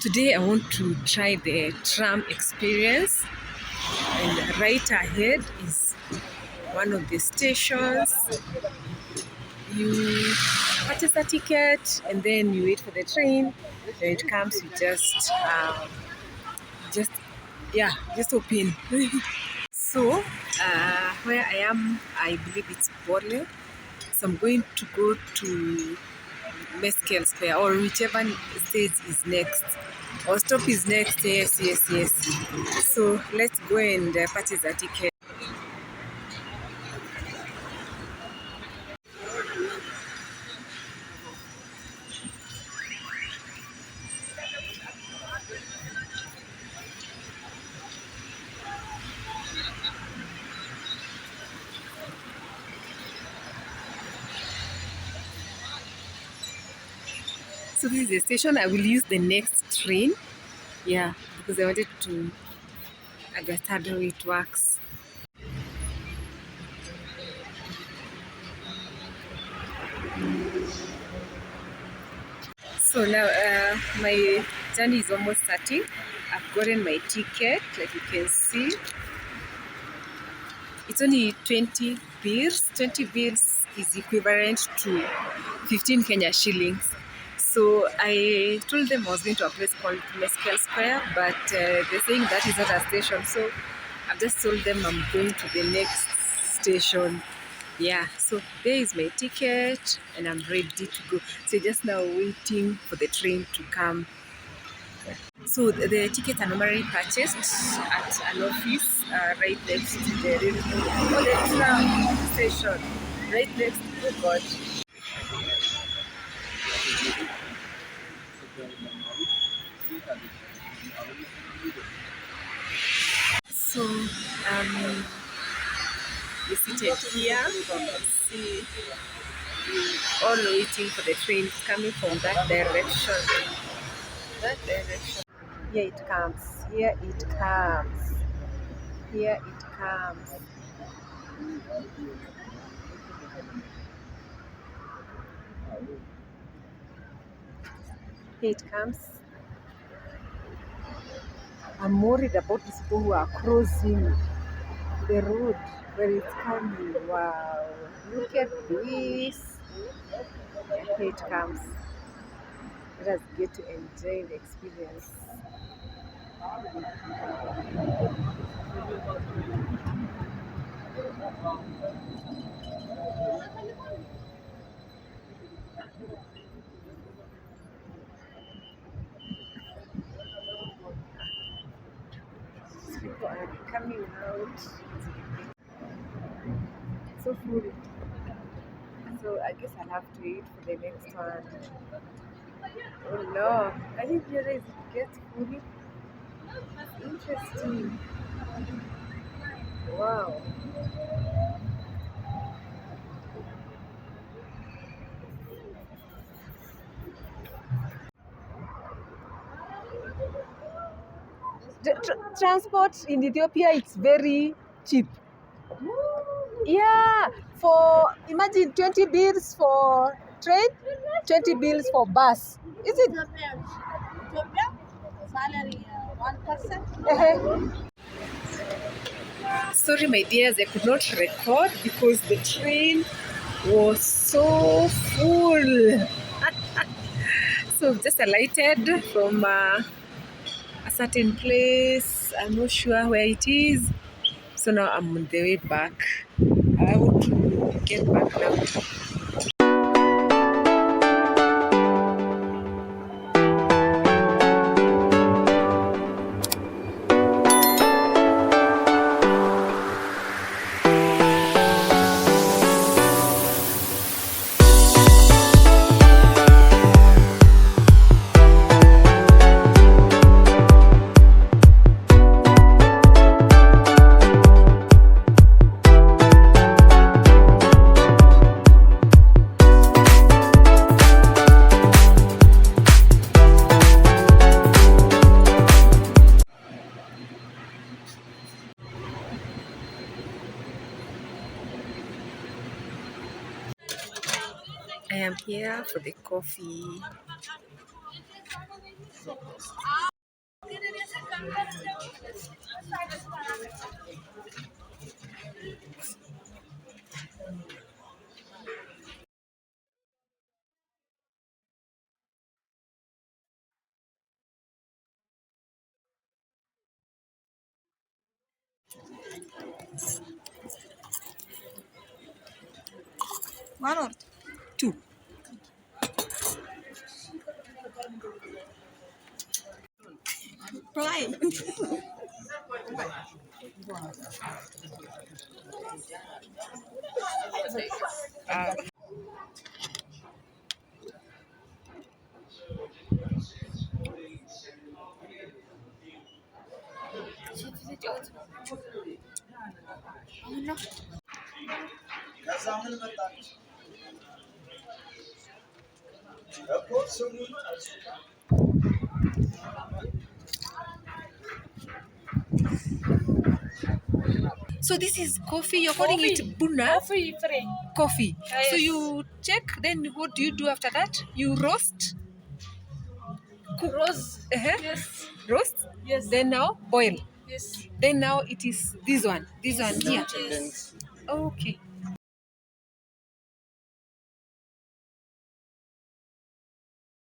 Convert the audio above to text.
Today I want to try the tram experience, and right ahead is one of the stations. You purchase a ticket and then you wait for the train. When it comes, you just just open. So where I am, I believe it's Bole. So I'm going to go to Meskel Square or whichever stage is next. Or stop is next. Yes, yes, yes. So let's go and purchase a ticket. So this is the station. I will use the next train. Yeah, because I wanted to understand how it works. So now my journey is almost starting. I've gotten my ticket, like you can see. It's only 20 bills. 20 bills is equivalent to 15 Kenya shillings. So I told them I was going to a place called Meskel Square, but they're saying that is not a station. So I've just told them I'm going to the next station. Yeah, so there is my ticket and I'm ready to go. So just now waiting for the train to come. So the tickets are normally purchased at an office right next to the tram station. Right next, oh God. So we seated here. See, all waiting for the train coming from that direction. That direction. Here it comes. Here it comes. Here it comes. Here it comes. I'm worried about these people who are crossing the road when it's coming. Wow. Look at this. Here it comes. Let us get to enjoy the experience. These people are coming out. So full. So I guess I'll have to wait for the next one. Oh no, I didn't realize it gets full. Interesting. Wow. Transport in Ethiopia, it's very cheap. Yeah, for imagine 20 bills for train, 20 bills for bus. Is it? Ethiopia salary 1%. Sorry, my dears, I could not record because the train was so full. So just alighted from a certain place. I'm not sure where it is. So now I'm on the way back. I want to get back now. I am here for the coffee. One or two. Fly. So this is coffee. You're calling it buna? Coffee free. Coffee. Yes. So you check. Then what do you do after that? You roast. Cook. Rose. Yes. Roast. Yes. Then now boil. Yes. Then now it is this one. This one here. Yes. Okay.